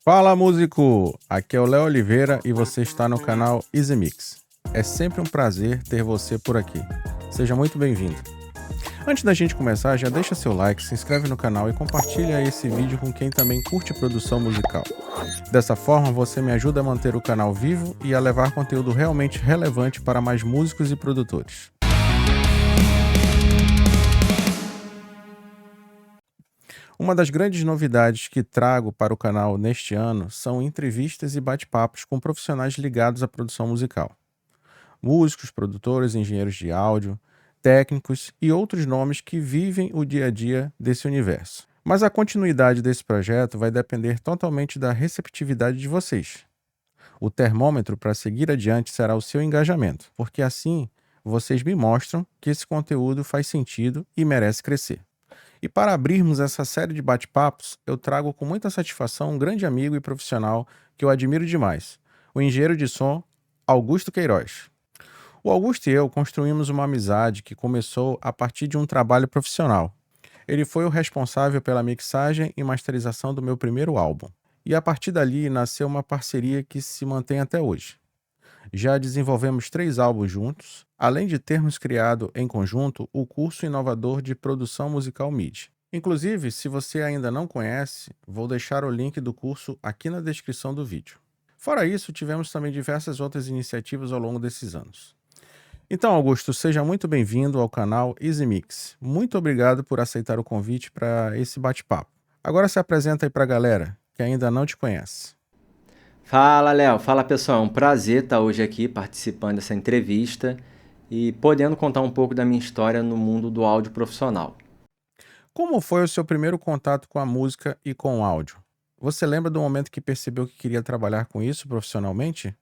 Fala, músico! Aqui é o Léo Oliveira e você está no canal Easy Mix. É sempre um prazer ter você por aqui. Seja muito bem-vindo. Antes da gente começar, já deixa seu like, se inscreve no canal e compartilha esse vídeo com quem também curte produção musical. Dessa forma, você me ajuda a manter o canal vivo e a levar conteúdo realmente relevante para mais músicos e produtores. Uma das grandes novidades que trago para o canal neste ano são entrevistas e bate-papos com profissionais ligados à produção musical. Músicos, produtores, engenheiros de áudio, técnicos e outros nomes que vivem o dia a dia desse universo. Mas a continuidade desse projeto vai depender totalmente da receptividade de vocês. O termômetro para seguir adiante será o seu engajamento, porque assim vocês me mostram que esse conteúdo faz sentido e merece crescer. E para abrirmos essa série de bate-papos, eu trago com muita satisfação um grande amigo e profissional que eu admiro demais, o engenheiro de som Augusto Queiroz. O Augusto e eu construímos uma amizade que começou a partir de um trabalho profissional. Ele foi o responsável pela mixagem e masterização do meu primeiro álbum. E a partir dali nasceu uma parceria que se mantém até hoje. Já desenvolvemos 3 álbuns juntos, além de termos criado em conjunto o curso inovador de produção musical MIDI. Inclusive, se você ainda não conhece, vou deixar o link do curso aqui na descrição do vídeo. Fora isso, tivemos também diversas outras iniciativas ao longo desses anos. Então, Augusto, seja muito bem-vindo ao canal Easy Mix. Muito obrigado por aceitar o convite para esse bate-papo. Agora se apresenta aí para a galera que ainda não te conhece. Fala, Léo. Fala, pessoal. É um prazer estar hoje aqui participando dessa entrevista e podendo contar um pouco da minha história no mundo do áudio profissional. Como foi o seu primeiro contato com a música e com o áudio? Você lembra do momento que percebeu que queria trabalhar com isso profissionalmente?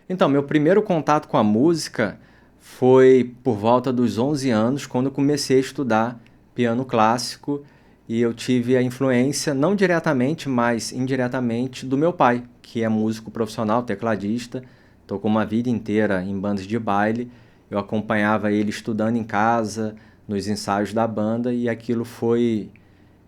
Então, meu primeiro contato com a música foi por volta dos 11 anos, quando eu comecei a estudar piano clássico e eu tive a influência, não diretamente, mas indiretamente, do meu pai, que é músico profissional, tecladista, tocou uma vida inteira em bandas de baile. Eu acompanhava ele estudando em casa, nos ensaios da banda, e aquilo foi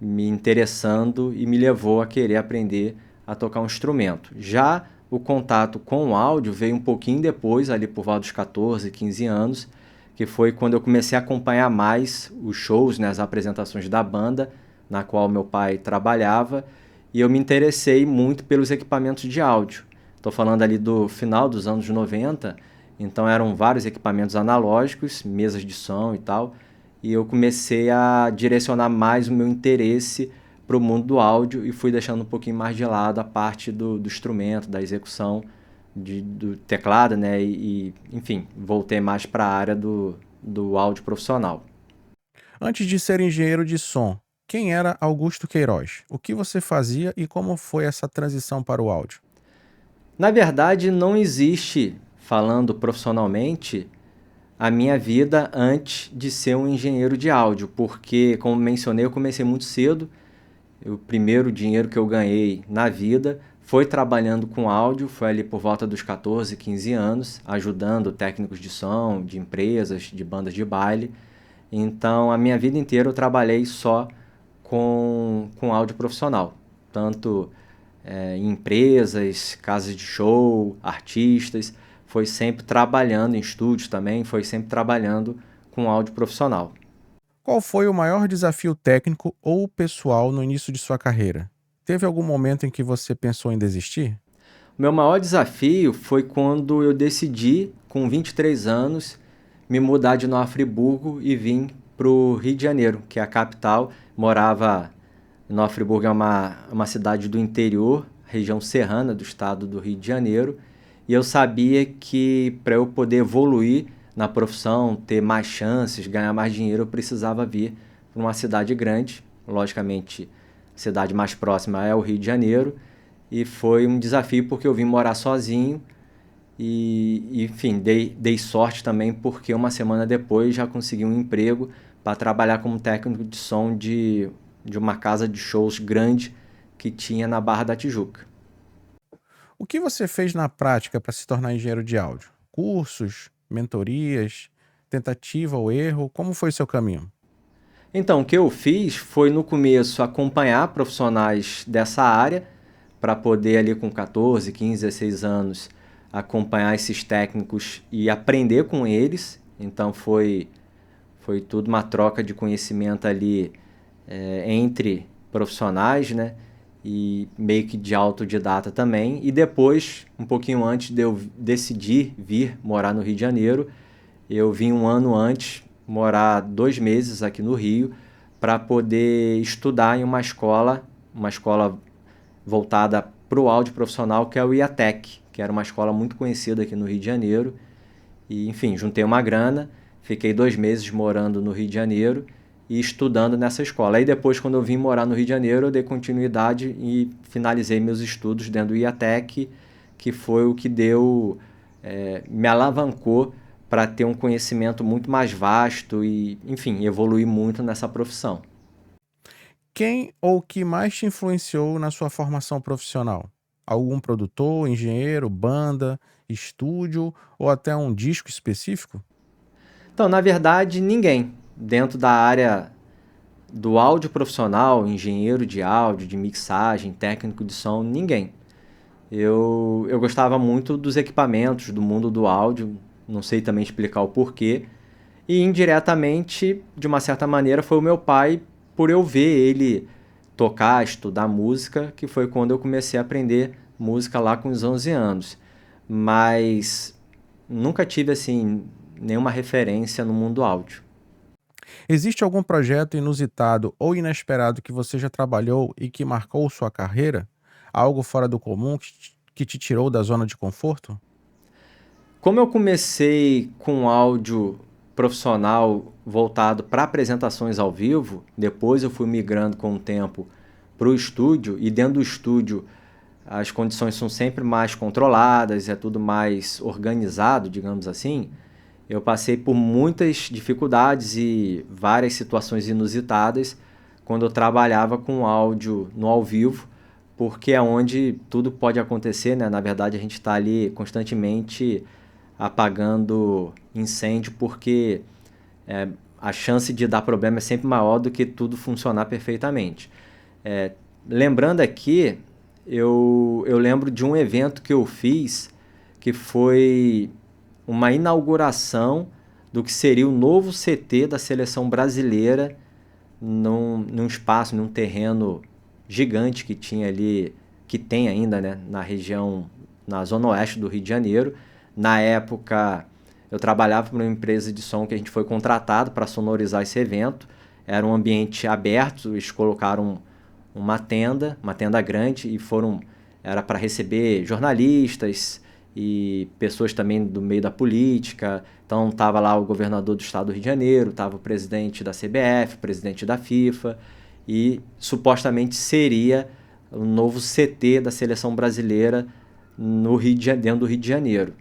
me interessando e me levou a querer aprender a tocar um instrumento. Já o contato com o áudio veio um pouquinho depois, ali por volta dos 14, 15 anos, que foi quando eu comecei a acompanhar mais os shows, né, as apresentações da banda, na qual meu pai trabalhava, e eu me interessei muito pelos equipamentos de áudio. Estou falando ali do final dos anos 90, então eram vários equipamentos analógicos, mesas de som e tal, e eu comecei a direcionar mais o meu interesse para o mundo do áudio e fui deixando um pouquinho mais de lado a parte do instrumento, da execução do teclado, né? Enfim, voltei mais para a área do áudio profissional. Antes de ser engenheiro de som, quem era Augusto Queiroz? O que você fazia e como foi essa transição para o áudio? Na verdade, não existe, falando profissionalmente, a minha vida antes de ser um engenheiro de áudio, porque, como mencionei, eu comecei muito cedo. O primeiro dinheiro que eu ganhei na vida foi trabalhando com áudio, foi ali por volta dos 14, 15 anos, ajudando técnicos de som, de empresas, de bandas de baile. Então, a minha vida inteira eu trabalhei só com áudio profissional, tanto em empresas, casas de show, artistas, foi sempre trabalhando em estúdios também, foi sempre trabalhando com áudio profissional. Qual foi o maior desafio técnico ou pessoal no início de sua carreira? Teve algum momento em que você pensou em desistir? O meu maior desafio foi quando eu decidi, com 23 anos, me mudar de Nova Friburgo e vim para o Rio de Janeiro, que é a capital. Morava Nova Friburgo, é uma cidade do interior, região serrana do estado do Rio de Janeiro, e eu sabia que para eu poder evoluir na profissão, ter mais chances, ganhar mais dinheiro, eu precisava vir para uma cidade grande. Logicamente, a cidade mais próxima é o Rio de Janeiro, e foi um desafio porque eu vim morar sozinho enfim, dei sorte também porque uma semana depois já consegui um emprego para trabalhar como técnico de som de uma casa de shows grande que tinha na Barra da Tijuca. O que você fez na prática para se tornar engenheiro de áudio? Cursos, mentorias, tentativa ou erro? Como foi seu caminho? Então, o que eu fiz foi no começo acompanhar profissionais dessa área para poder ali com 14, 15, 16 anos acompanhar esses técnicos e aprender com eles. Então foi tudo uma troca de conhecimento ali entre profissionais, né? E meio que de autodidata também. E depois, um pouquinho antes de eu decidir vir morar no Rio de Janeiro, eu vim um ano antes morar 2 meses aqui no Rio para poder estudar em uma escola voltada para o áudio profissional, que é o IATEC, que era uma escola muito conhecida aqui no Rio de Janeiro. E, enfim, juntei uma grana, fiquei 2 meses morando no Rio de Janeiro e estudando nessa escola. Aí depois, quando eu vim morar no Rio de Janeiro, eu dei continuidade e finalizei meus estudos dentro do IATEC, que foi o que me alavancou para ter um conhecimento muito mais vasto e, enfim, evoluir muito nessa profissão. Quem ou que mais te influenciou na sua formação profissional? Algum produtor, engenheiro, banda, estúdio ou até um disco específico? Então, na verdade, ninguém. Dentro da área do áudio profissional, engenheiro de áudio, de mixagem, técnico de som, ninguém. Eu gostava muito dos equipamentos, do mundo do áudio, não sei também explicar o porquê. E indiretamente, de uma certa maneira, foi o meu pai, por eu ver ele tocar, estudar música, que foi quando eu comecei a aprender música lá com os 11 anos. Mas nunca tive, assim, nenhuma referência no mundo áudio. Existe algum projeto inusitado ou inesperado que você já trabalhou e que marcou sua carreira? Algo fora do comum que te tirou da zona de conforto? Como eu comecei com áudio profissional voltado para apresentações ao vivo, depois eu fui migrando com o tempo para o estúdio, e dentro do estúdio as condições são sempre mais controladas, é tudo mais organizado, digamos assim. Eu passei por muitas dificuldades e várias situações inusitadas quando eu trabalhava com áudio no ao vivo, porque é onde tudo pode acontecer, né? Na verdade, a gente está ali constantemente apagando incêndio, porque a chance de dar problema é sempre maior do que tudo funcionar perfeitamente. Lembrando aqui, eu lembro de um evento que eu fiz, que foi uma inauguração do que seria o novo CT da seleção brasileira num espaço, num terreno gigante que tinha ali, que tem ainda, né, na região, na zona oeste do Rio de Janeiro. Na época, eu trabalhava para uma empresa de som que a gente foi contratado para sonorizar esse evento. Era um ambiente aberto, eles colocaram uma tenda grande, e era para receber jornalistas e pessoas também do meio da política. Então estava lá o governador do estado do Rio de Janeiro, estava o presidente da CBF, o presidente da FIFA, e supostamente seria o novo CT da seleção brasileira dentro do Rio de Janeiro.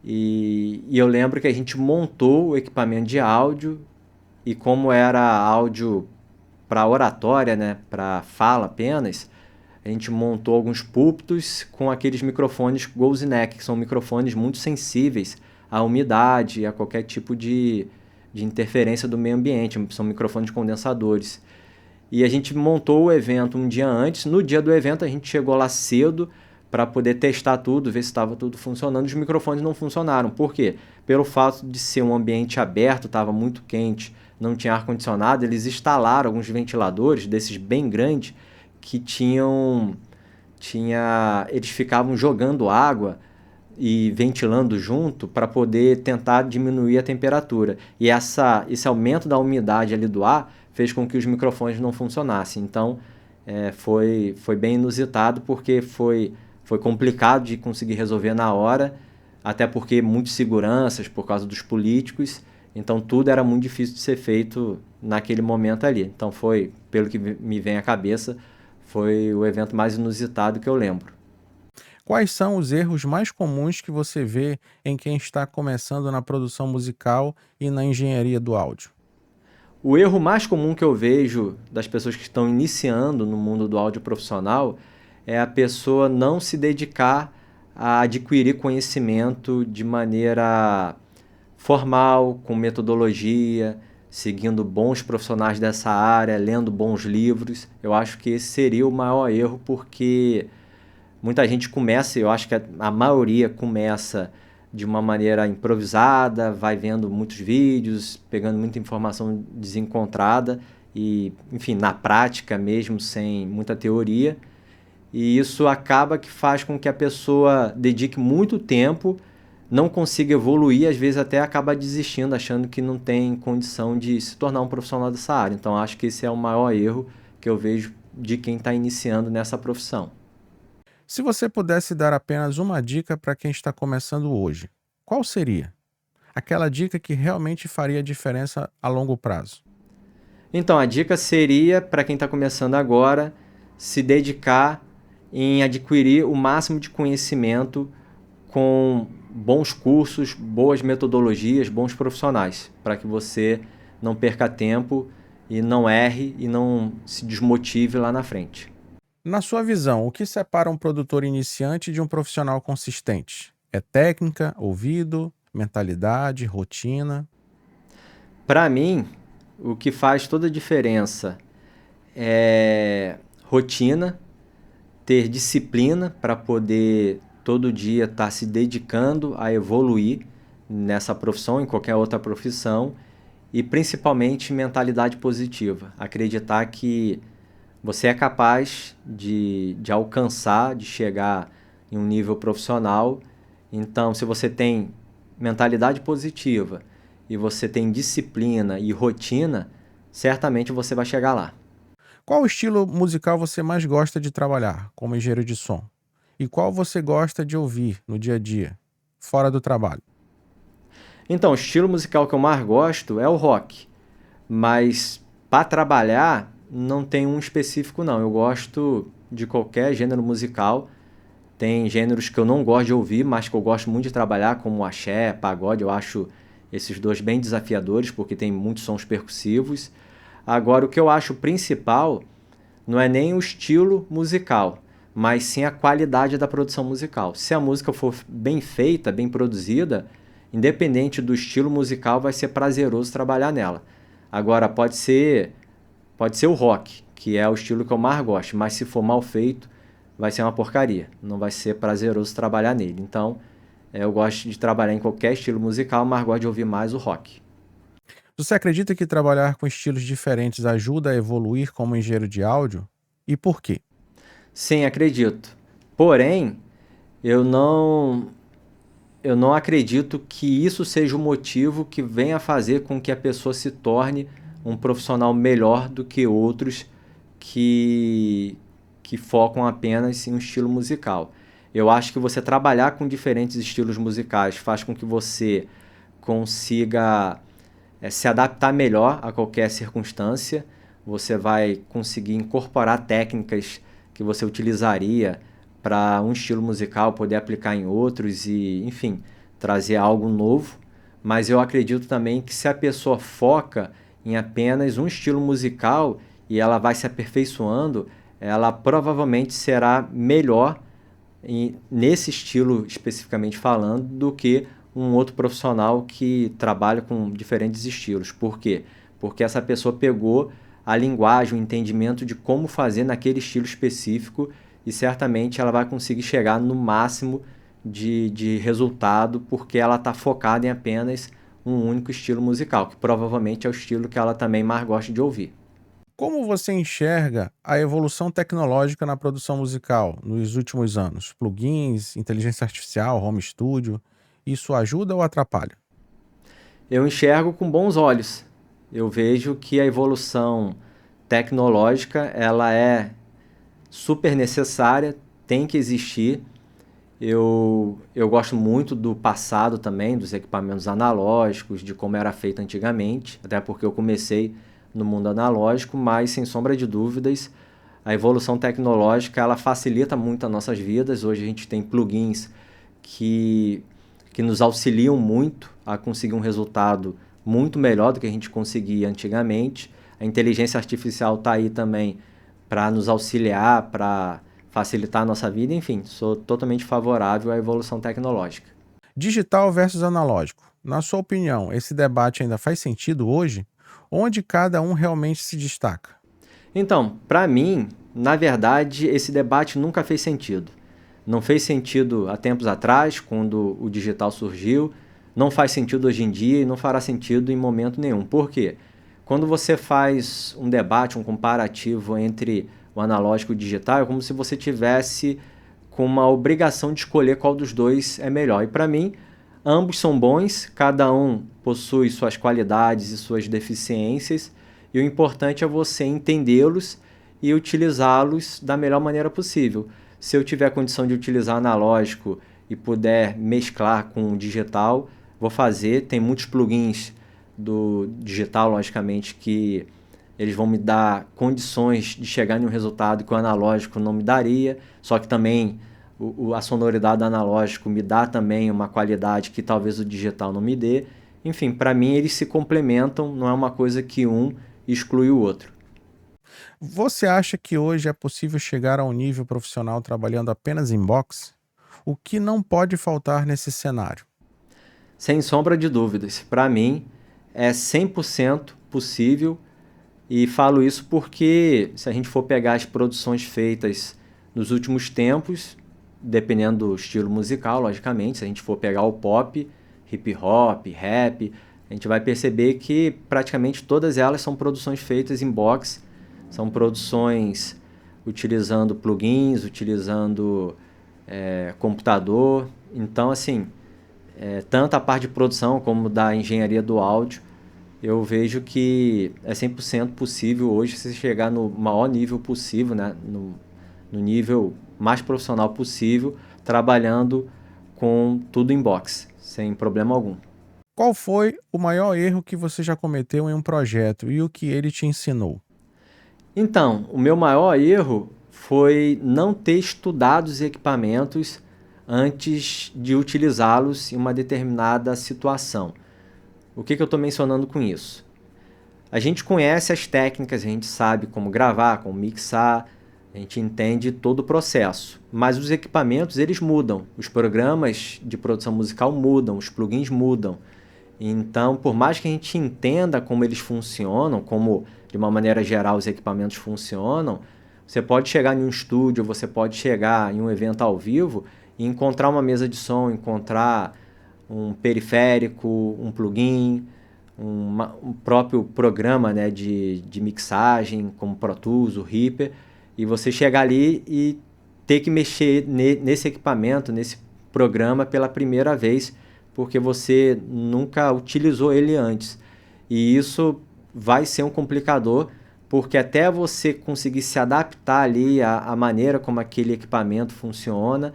E eu lembro que a gente montou o equipamento de áudio, e como era áudio para oratória, né, para fala apenas, a gente montou alguns púlpitos com aqueles microfones Gose Neck, que são microfones muito sensíveis à umidade e a qualquer tipo de interferência do meio ambiente, são microfones condensadores. E a gente montou o evento um dia antes. No dia do evento a gente chegou lá cedo para poder testar tudo, ver se estava tudo funcionando. Os microfones não funcionaram. Por quê? Pelo fato de ser um ambiente aberto, estava muito quente, não tinha ar-condicionado, eles instalaram alguns ventiladores desses bem grandes que eles ficavam jogando água e ventilando junto para poder tentar diminuir a temperatura. E esse aumento da umidade ali do ar fez com que os microfones não funcionassem. Então, foi bem inusitado, porque foi complicado de conseguir resolver na hora, até porque muitas seguranças por causa dos políticos. Então, tudo era muito difícil de ser feito naquele momento ali. Então, pelo que me vem à cabeça, foi o evento mais inusitado que eu lembro. Quais são os erros mais comuns que você vê em quem está começando na produção musical e na engenharia do áudio? O erro mais comum que eu vejo das pessoas que estão iniciando no mundo do áudio profissional é a pessoa não se dedicar a adquirir conhecimento de maneira formal, com metodologia, seguindo bons profissionais dessa área, lendo bons livros. Eu acho que esse seria o maior erro, porque Muita gente começa, eu acho que a maioria começa de uma maneira improvisada, vai vendo muitos vídeos, pegando muita informação desencontrada e, enfim, na prática mesmo, sem muita teoria. E isso acaba que faz com que a pessoa dedique muito tempo, não consiga evoluir, às vezes até acaba desistindo, achando que não tem condição de se tornar um profissional dessa área. Então, acho que esse é o maior erro que eu vejo de quem está iniciando nessa profissão. Se você pudesse dar apenas uma dica para quem está começando hoje, qual seria? Aquela dica que realmente faria diferença a longo prazo. Então, a dica seria, para quem está começando agora, se dedicar em adquirir o máximo de conhecimento com bons cursos, boas metodologias, bons profissionais, para que você não perca tempo e não erre e não se desmotive lá na frente. Na sua visão, o que separa um produtor iniciante de um profissional consistente? É técnica, ouvido, mentalidade, rotina? Para mim, o que faz toda a diferença é rotina, ter disciplina para poder todo dia estar se dedicando a evoluir nessa profissão, em qualquer outra profissão, e principalmente mentalidade positiva. Acreditar que você é capaz de alcançar, de chegar em um nível profissional. Então, se você tem mentalidade positiva e você tem disciplina e rotina, certamente você vai chegar lá. Qual estilo musical você mais gosta de trabalhar como engenheiro de som? E qual você gosta de ouvir no dia a dia, fora do trabalho? Então, o estilo musical que eu mais gosto é o rock, mas para trabalhar não tem um específico não. Eu gosto de qualquer gênero musical. Tem gêneros que eu não gosto de ouvir, mas que eu gosto muito de trabalhar, como axé, pagode. Eu acho esses dois bem desafiadores, porque tem muitos sons percussivos. Agora, o que eu acho principal não é nem o estilo musical, mas sim a qualidade da produção musical. Se a música for bem feita, bem produzida, independente do estilo musical, vai ser prazeroso trabalhar nela. Agora, pode ser o rock, que é o estilo que eu mais gosto, mas se for mal feito, vai ser uma porcaria. Não vai ser prazeroso trabalhar nele. Então, eu gosto de trabalhar em qualquer estilo musical, mas gosto de ouvir mais o rock. Você acredita que trabalhar com estilos diferentes ajuda a evoluir como engenheiro de áudio? E por quê? Sim, acredito. Porém, eu não, eu não acredito que isso seja o motivo que venha a fazer com que a pessoa se torne um profissional melhor do que outros que, que focam apenas em um estilo musical. Eu acho que você trabalhar com diferentes estilos musicais faz com que você consiga se adaptar melhor a qualquer circunstância. Você vai conseguir incorporar técnicas que você utilizaria para um estilo musical, poder aplicar em outros e, enfim, trazer algo novo. Mas eu acredito também que se a pessoa foca em apenas um estilo musical e ela vai se aperfeiçoando, ela provavelmente será melhor nesse estilo especificamente falando do que um outro profissional que trabalha com diferentes estilos. Por quê? Porque essa pessoa pegou a linguagem, o entendimento de como fazer naquele estilo específico e certamente ela vai conseguir chegar no máximo de resultado porque ela está focada em apenas um único estilo musical, que provavelmente é o estilo que ela também mais gosta de ouvir. Como você enxerga a evolução tecnológica na produção musical nos últimos anos? Plugins, inteligência artificial, home studio, isso ajuda ou atrapalha? Eu enxergo com bons olhos. Eu vejo que a evolução tecnológica ela é super necessária, tem que existir. Eu gosto muito do passado também, dos equipamentos analógicos, de como era feito antigamente, até porque eu comecei no mundo analógico, mas sem sombra de dúvidas, a evolução tecnológica ela facilita muito as nossas vidas. Hoje a gente tem plugins que, que nos auxiliam muito a conseguir um resultado muito melhor do que a gente conseguia antigamente. A inteligência artificial está aí também para nos auxiliar, para facilitar a nossa vida, enfim, sou totalmente favorável à evolução tecnológica. Digital versus analógico. Na sua opinião, esse debate ainda faz sentido hoje? Onde cada um realmente se destaca? Então, para mim, na verdade, esse debate nunca fez sentido. Não fez sentido há tempos atrás, quando o digital surgiu, não faz sentido hoje em dia e não fará sentido em momento nenhum. Por quê? Quando você faz um debate, um comparativo entre o analógico e o digital, é como se você tivesse com uma obrigação de escolher qual dos dois é melhor. E para mim, ambos são bons, cada um possui suas qualidades e suas deficiências, e o importante é você entendê-los e utilizá-los da melhor maneira possível. Se eu tiver a condição de utilizar analógico e puder mesclar com o digital, vou fazer. Tem muitos plugins do digital, logicamente, que eles vão me dar condições de chegar em um resultado que o analógico não me daria, só que também a sonoridade do analógico me dá também uma qualidade que talvez o digital não me dê. Enfim, para mim eles se complementam, não é uma coisa que um exclui o outro. Você acha que hoje é possível chegar a um nível profissional trabalhando apenas em box? O que não pode faltar nesse cenário? Sem sombra de dúvidas, para mim é 100% possível, e falo isso porque se a gente for pegar as produções feitas nos últimos tempos, dependendo do estilo musical, logicamente, se a gente for pegar o pop, hip hop, rap, a gente vai perceber que praticamente todas elas são produções feitas em box, são produções utilizando plugins, utilizando computador. Então, assim, tanto a parte de produção como da engenharia do áudio, eu vejo que é 100% possível hoje você chegar no maior nível possível, né? No nível mais profissional possível, trabalhando com tudo em box, sem problema algum. Qual foi o maior erro que você já cometeu em um projeto e o que ele te ensinou? Então, o meu maior erro foi não ter estudado os equipamentos antes de utilizá-los em uma determinada situação. O que eu estou mencionando com isso? A gente conhece as técnicas, a gente sabe como gravar, como mixar, a gente entende todo o processo. Mas os equipamentos, eles mudam. Os programas de produção musical mudam, os plugins mudam. Então, por mais que a gente entenda como eles funcionam, como de uma maneira geral os equipamentos funcionam, você pode chegar em um estúdio, você pode chegar em um evento ao vivo e encontrar uma mesa de som, encontrar um periférico, um plugin, um próprio programa, né, de mixagem, como Pro Tools, o Reaper, e você chegar ali e ter que mexer nesse equipamento, nesse programa pela primeira vez, porque você nunca utilizou ele antes. E isso vai ser um complicador, porque até você conseguir se adaptar ali à maneira como aquele equipamento funciona,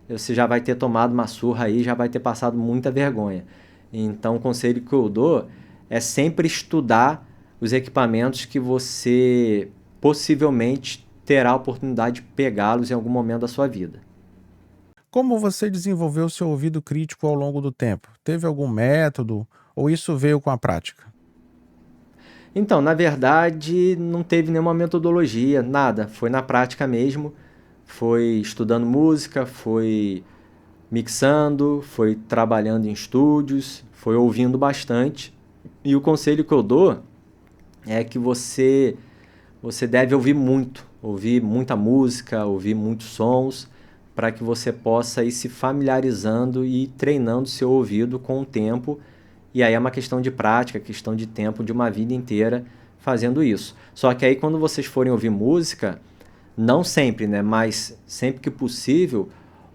você já vai ter tomado uma surra aí, já vai ter passado muita vergonha. Então, o conselho que eu dou é sempre estudar os equipamentos que você possivelmente terá a oportunidade de pegá-los em algum momento da sua vida. Como você desenvolveu seu ouvido crítico ao longo do tempo? Teve algum método ou isso veio com a prática? Então, na verdade, não teve nenhuma metodologia, nada. Foi na prática mesmo. Foi estudando música, foi mixando, foi trabalhando em estúdios, foi ouvindo bastante. E o conselho que eu dou é que você deve ouvir muita música, ouvir muitos sons, para que você possa ir se familiarizando e treinando seu ouvido com o tempo. E aí é uma questão de prática, questão de tempo, de uma vida inteira fazendo isso. Só que aí quando vocês forem ouvir música, não sempre, né, mas sempre que possível,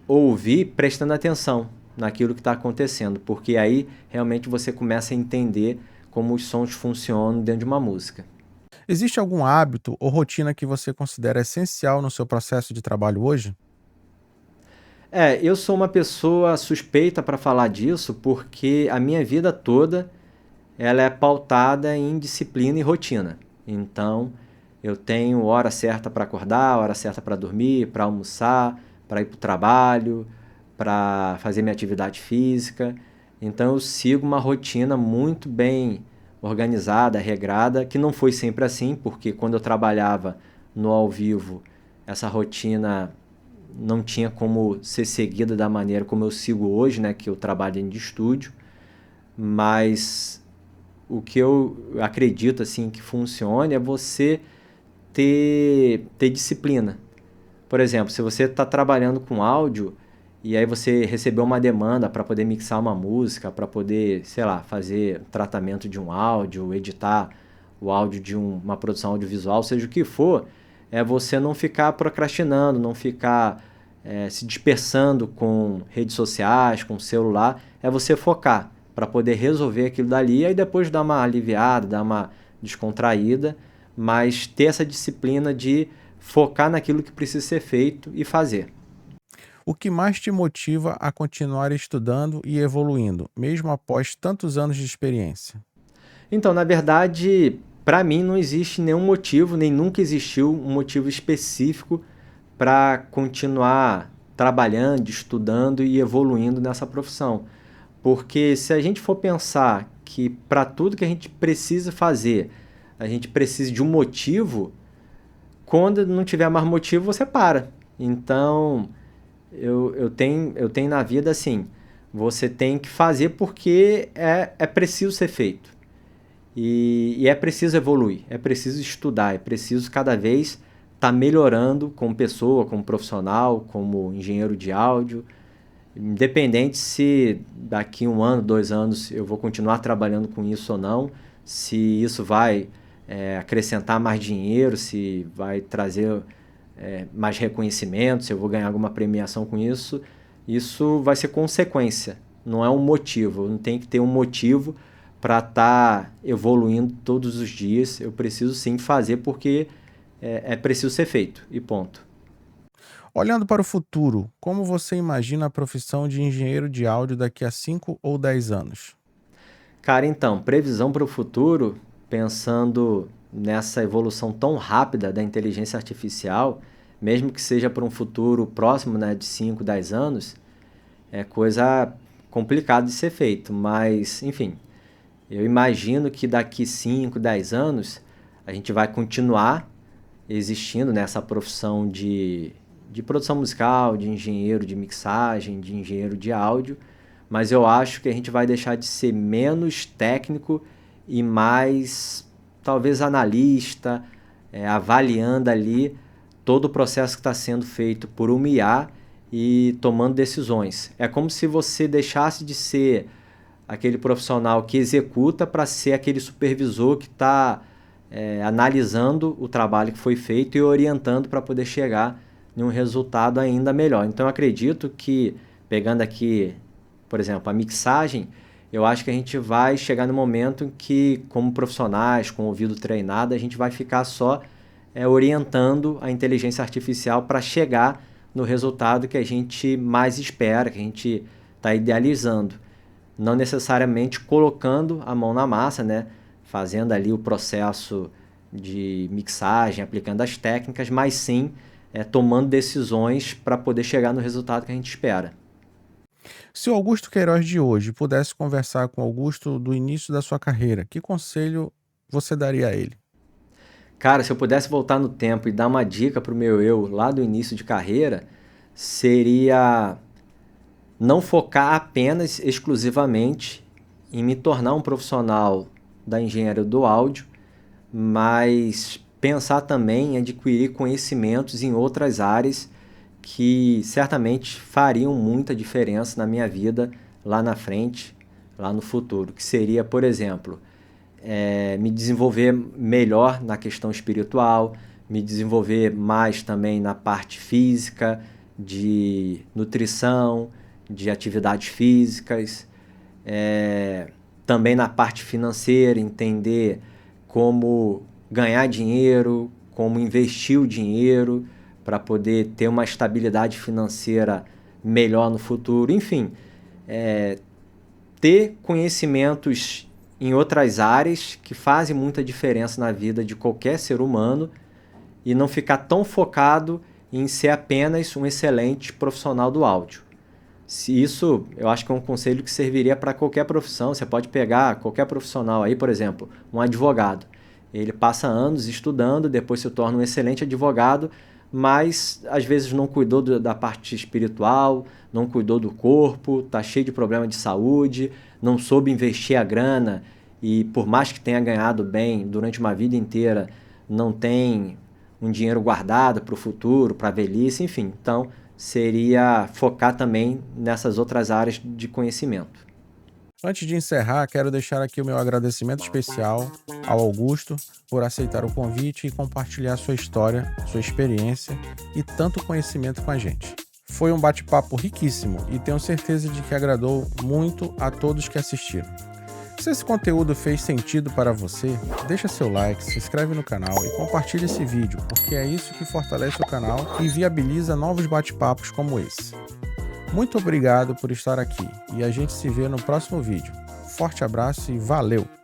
ouvir prestando atenção naquilo que está acontecendo, porque aí realmente você começa a entender como os sons funcionam dentro de uma música. Existe algum hábito ou rotina que você considera essencial no seu processo de trabalho hoje? Eu sou uma pessoa suspeita para falar disso, porque a minha vida toda ela é pautada em disciplina e rotina. Então, eu tenho hora certa para acordar, hora certa para dormir, para almoçar, para ir para o trabalho, para fazer minha atividade física. Então, eu sigo uma rotina muito bem organizada, regrada, que não foi sempre assim, porque quando eu trabalhava no ao vivo, essa rotina não tinha como ser seguida da maneira como eu sigo hoje, né, que eu trabalho dentro de estúdio, mas o que eu acredito assim que funcione é você ter disciplina. Por exemplo, se você está trabalhando com áudio e aí você recebeu uma demanda para poder mixar uma música, para poder, sei lá, fazer tratamento de um áudio, editar o áudio de uma produção audiovisual, seja o que for, é você não ficar procrastinando, não ficar se dispersando com redes sociais, com celular, é você focar para poder resolver aquilo dali e aí depois dar uma aliviada, dar uma descontraída, mas ter essa disciplina de focar naquilo que precisa ser feito e fazer. O que mais te motiva a continuar estudando e evoluindo, mesmo após tantos anos de experiência? Então, na verdade, para mim não existe nenhum motivo, nem nunca existiu um motivo específico para continuar trabalhando, estudando e evoluindo nessa profissão. Porque se a gente for pensar que para tudo que a gente precisa fazer, a gente precisa de um motivo, quando não tiver mais motivo, você para. Então, eu tenho na vida assim, você tem que fazer porque é preciso ser feito. E é preciso evoluir, é preciso estudar, é preciso cada vez estar melhorando como pessoa, como profissional, como engenheiro de áudio. Independente se daqui 1 ano, 2 anos eu vou continuar trabalhando com isso ou não, se isso vai acrescentar mais dinheiro, se vai trazer mais reconhecimento, se eu vou ganhar alguma premiação com isso, isso vai ser consequência, não é um motivo. Eu não tenho que ter um motivo para estar evoluindo todos os dias. Eu preciso sim fazer porque é preciso ser feito e ponto. Olhando para o futuro, como você imagina a profissão de engenheiro de áudio daqui a 5 ou 10 anos? Cara, então, previsão para o futuro, pensando nessa evolução tão rápida da inteligência artificial, mesmo que seja para um futuro próximo, né, de 5, 10 anos, é coisa complicada de ser feito, mas, enfim, eu imagino que daqui 5, 10 anos a gente vai continuar existindo nessa profissão de produção musical, de engenheiro de mixagem, de engenheiro de áudio, mas eu acho que a gente vai deixar de ser menos técnico e mais, talvez, analista, avaliando ali todo o processo que está sendo feito por uma IA e tomando decisões. É como se você deixasse de ser aquele profissional que executa para ser aquele supervisor que está analisando o trabalho que foi feito e orientando para poder chegar em um resultado ainda melhor. Então, eu acredito que, pegando aqui, por exemplo, a mixagem, eu acho que a gente vai chegar no momento em que, como profissionais, com o ouvido treinado, a gente vai ficar só orientando a inteligência artificial para chegar no resultado que a gente mais espera, que a gente está idealizando. Não necessariamente colocando a mão na massa, né? Fazendo ali o processo de mixagem, aplicando as técnicas, mas sim tomando decisões para poder chegar no resultado que a gente espera. Se o Augusto Queiroz de hoje pudesse conversar com o Augusto do início da sua carreira, que conselho você daria a ele? Cara, se eu pudesse voltar no tempo e dar uma dica para o meu eu lá do início de carreira, seria não focar apenas, exclusivamente, em me tornar um profissional da engenharia do áudio, mas pensar também em adquirir conhecimentos em outras áreas que certamente fariam muita diferença na minha vida lá na frente, lá no futuro. Que seria, por exemplo, me desenvolver melhor na questão espiritual, me desenvolver mais também na parte física, de nutrição, de atividades físicas, também na parte financeira, entender como ganhar dinheiro, como investir o dinheiro para poder ter uma estabilidade financeira melhor no futuro. Enfim, ter conhecimentos em outras áreas que fazem muita diferença na vida de qualquer ser humano e não ficar tão focado em ser apenas um excelente profissional do áudio. Se isso, eu acho que é um conselho que serviria para qualquer profissão. Você pode pegar qualquer profissional aí, por exemplo, um advogado. Ele passa anos estudando, depois se torna um excelente advogado, mas às vezes não cuidou da parte espiritual, não cuidou do corpo, está cheio de problema de saúde, não soube investir a grana e por mais que tenha ganhado bem durante uma vida inteira, não tem um dinheiro guardado para o futuro, para a velhice, enfim. Então, seria focar também nessas outras áreas de conhecimento. Antes de encerrar, quero deixar aqui o meu agradecimento especial ao Augusto por aceitar o convite e compartilhar sua história, sua experiência e tanto conhecimento com a gente. Foi um bate-papo riquíssimo e tenho certeza de que agradou muito a todos que assistiram. Se esse conteúdo fez sentido para você, deixa seu like, se inscreve no canal e compartilha esse vídeo, porque é isso que fortalece o canal e viabiliza novos bate-papos como esse. Muito obrigado por estar aqui e a gente se vê no próximo vídeo. Forte abraço e valeu!